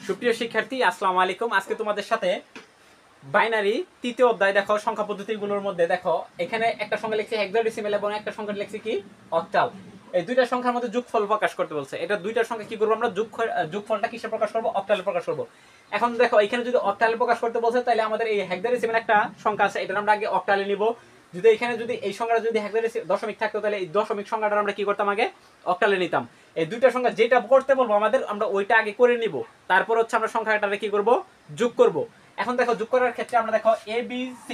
সুপ্রিয় শিক্ষার্থী, আসসালামু আলাইকুম। আজকে তোমাদের সাথে বাইনারি তৃতীয় অধ্যায় দেখো সংখ্যা পদ্ধতিগুলোর মধ্যে দেখো এখানে একটা সংখ্যা লিখছি হেক্সাডেসিমেল এবং একটা সংখ্যা লিখছি কি অক্টাল। এই দুইটা সংখ্যার মধ্যে যোগফল প্রকাশ করতে বলছে। এটা দুইটা সংখ্যা কি করব আমরা যোগফলটা কিসে প্রকাশ করব? অক্টালে প্রকাশ করব। এখন দেখো এখানে যদি অক্টালে প্রকাশ করতে বলছে তাহলে আমাদের এই হেক্সাডেসিমেল একটা সংখ্যা আছে, এটা আমরা আগে অক্টালে নিব। যদি এখানে যদি এই সংখ্যাটা যদি হেক্সাডেসিমেল দশমিক থাকতো তাহলে এই দশমিক সংখ্যাটা আমরা কি করতাম? আগে অক্টালে নিতাম। এই দুইটা সংখ্যা যেটা করতে বলবো আমাদের আমরা ওইটা আগে করে নিব, তারপর হচ্ছে আমরা সংখ্যাটারে কি করব? যোগ করব। এখন দেখো যোগ করার ক্ষেত্রে আমরা দেখো AB6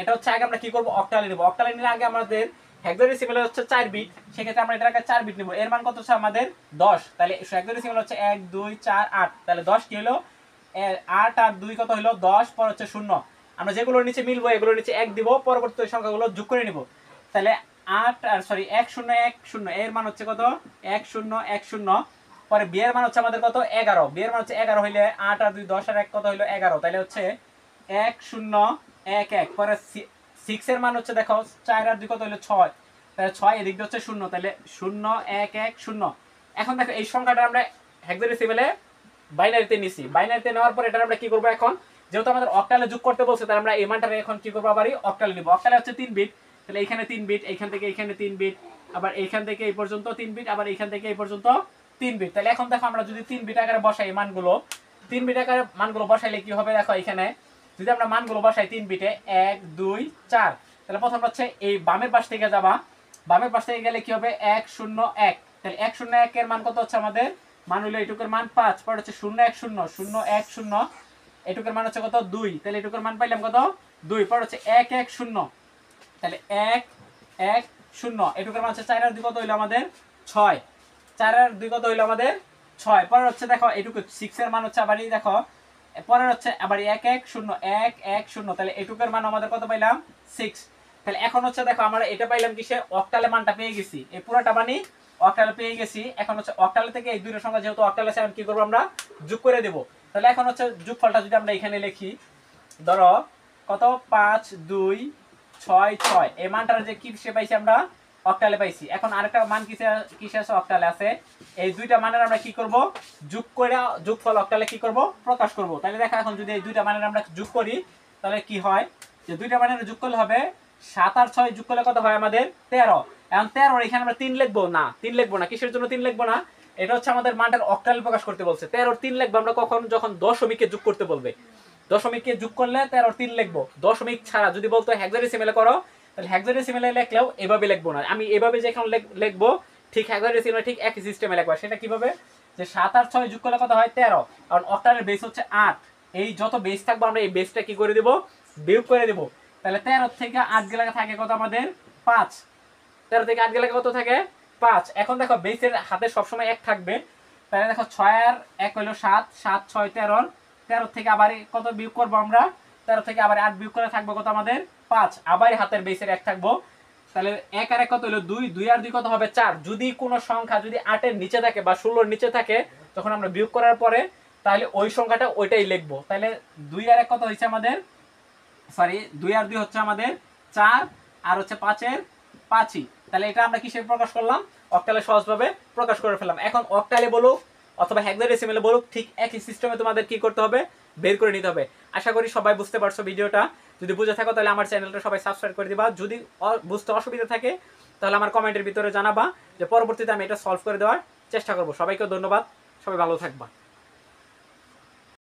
এটা হচ্ছে আগে আমরা কি করব? অক্টালে নিব। অক্টালে নিলে আগে আমাদের হেক্সাডেসিমেল হচ্ছে 4 বিট, সেক্ষেত্রে আমরা এটার আগে 4 বিট নিব। এর মান কত হচ্ছে আমাদের 10। তাহলে হেক্সাডেসিমেল হচ্ছে 1 2 4 8, তাহলে 10 কি হলো? 8 আর 2 কত হলো? 10, পর হচ্ছে 0। আমরা যেগুলোর নিচে মিলবো এগুলোর নিচে 1 দিব, পরবর্তী সংখ্যাগুলো যোগ করে নিব। তাহলে 8 আর সরি 1 0 1 0 এর মান হচ্ছে কত? 1 0 1 0। পরে বি এর মান হচ্ছে আমাদের কত? 11। বি এর মান হচ্ছে 11 হইলে 8 আর 2 10 আর 1 কত হইলো? 11। তাহলে হচ্ছে 1 0 1 1। পরে 6 এর মান হচ্ছে দেখো 4 আর 2 কত হইলো? 6। তাহলে 6 এদিক দিয়ে হচ্ছে 0, তাহলে 0 1 1 0। এখন দেখো এই সংখ্যাটা আমরা হেক্সাডেসিমেলে বাইনারিতে নিছি। বাইনারিতে নেওয়ার পর এটা আমরা কি করব? এখন যেহেতু আমাদের অক্টালে যোগ করতে বলছে তাহলে আমরা এই মানটারে এখন কি করব? আবার অক্টালে নিব। অক্টালে হচ্ছে 3 বিট, তাহলে এখানে 3 বিট, এইখান থেকে এইখানে 3 বিট, আবার এইখান থেকে এই পর্যন্ত 3 বিট, আবার এইখান থেকে এই পর্যন্ত 3 বিট। তাহলে এখন দেখো আমরা যদি 3 বিট আকারে বসাই মানগুলো, 3 বিট আকারে মানগুলো বসাইলে কি হবে? দেখো এখানে যদি আমরা মানগুলো বসাই 3 বিটে 1 2 4, তাহলে প্রথম হচ্ছে এই বামের পাশ থেকে যাবা। বামের পাশ থেকে গেলে কি হবে? 1 0 1। তাহলে 1 0 1 এর মান কত হচ্ছে আমাদের? মান হলো এটুকুর মান 5। পর হচ্ছে 0 1 0 0 1 0, এটুকুর মান হচ্ছে কত? 2। তাহলে এটুকুর মান পাইলাম কত? 2। পর হচ্ছে 1 1 0, তাহলে 1 1 0, এটুকুর মান হচ্ছে 4 আর 2 কত হইলো আমাদের? 6। 4 আর 2 কত হইলো আমাদের? 6। পরে হচ্ছে দেখো এটুকু 6 এর মান হচ্ছে আবার দেখো পরে হচ্ছে আবার 1 1 0 1 1 0, তাহলে এটুকুর মান আমাদের কত পাইলাম? 6। তাহলে এখন হচ্ছে দেখো আমরা এটা পাইলাম কিসে? অক্টালে মানটা পেয়ে গেছি। এই পুরোটা মানি অক্টালে পেয়ে গেছি। এখন হচ্ছে অক্টালে থেকে এই দুইটা সংখ্যা যেহেতু অক্টালে আছে এখন কি করব? আমরা যোগ করে দেব। তাহলে এখন হচ্ছে যোগফলটা যদি আমরা এখানে লিখি, ধরো কত? 5 2 6 6, এই মানটা যে কিসে পাইছি? আমরা অক্টালে পাইছি। এখন আরেকটা মান কিসে আছে? অক্টালে আছে। এই দুইটা মানের আমরা কি করব? যোগ করে যোগফল অক্টালে কি করব? প্রকাশ করব। তাহলে দেখো এখন যদি এই দুইটা মানের আমরা যোগ করি তাহলে কি হয়? যে দুইটা মানের যোগ করলে হবে 7 আর 6 যোগ করলে কত হয় আমাদের? 13। এখন 13 এখানে আমরা 3 লিখবো না, 3 লিখবো না। কিসের জন্য 3 লিখবো না? এটা হচ্ছে আমাদের মানটার অক্টালে প্রকাশ করতে বলছে। 13 3 লিখবো আমরা কখন? যখন দশমিকে যোগ করতে বলবে। দশমিককে যোগ করলে 13 3 লিখবো। দশমিক ছাড়া যদি বলতো হেক্সাডেসিমেলে করো তাহলে হেক্সাডেসিমেলে লিখলেও এভাবে লিখবো না। আমি এভাবে যেখানে লিখবো ঠিক হেক্সাডেসিমেলে ঠিক একই সিস্টেমে লিখবো। সেটা কিভাবে? যে 7 আর 6 যোগ করলে কত হয়? 13। কারণ অক্টালের বেস হচ্ছে 8। এই যত বেস থাকবো আমরা এই বেসটা কি করে দেব? বিয়োগ করে দেব। তাহলে 13 থেকে 8 গেলে থাকে কত আমাদের? 5। 13 থেকে 8 গেলে কত থাকে? 5। এখন দেখো বেসের হাতে সবসময় 1 থাকবে। তাহলে দেখো 6 আর 1 হলো 7, 7 6 13। 13 থেকে আবার কত বিয়োগ করবো আমরা? 13 থেকে আবার 8 বিয়োগ করে থাকবো কত আমাদের? 5। আবার হাতের বেসের 1 থাকবো। তাহলে 1 আর 1 কত হলো? 2। 2 আর 2 কত হবে? 4। যদি কোনো সংখ্যা যদি 8 এর নিচে থাকে বা 16 এর নিচে থাকে তখন আমরা বিয়োগ করার পরে তাহলে ওই সংখ্যাটা ওইটাই লিখবো। তাহলে 2 আর 1 কত হয়েছে আমাদের? সরি 2 আর 2 হচ্ছে আমাদের 4, আর হচ্ছে 5 এর 5ই। তাহলে এটা আমরা কিসে প্রকাশ করলাম? অক্টালে সহজভাবে প্রকাশ করে ফেললাম। এখন অক্টালে বলুক অথবা হেক্সাডেসিমেলে বলুক ঠিক একই সিস্টেমে তোমাদের কি করতে হবে? বের করে নিতে হবে। আশা করি সবাই বুঝতে পারছো ভিডিওটা। যদি বুঝে থাকো তাহলে আমার চ্যানেলটা সবাই সাবস্ক্রাইব করে দিবা। যদি বুঝতে অসুবিধা থাকে তাহলে আমার কমেন্টের ভিতরে জানাবা, যে পরবর্তীতে আমি এটা সলভ করে দেওয়ার চেষ্টা করব। সবাইকে ধন্যবাদ, সবাই ভালো থাকবা।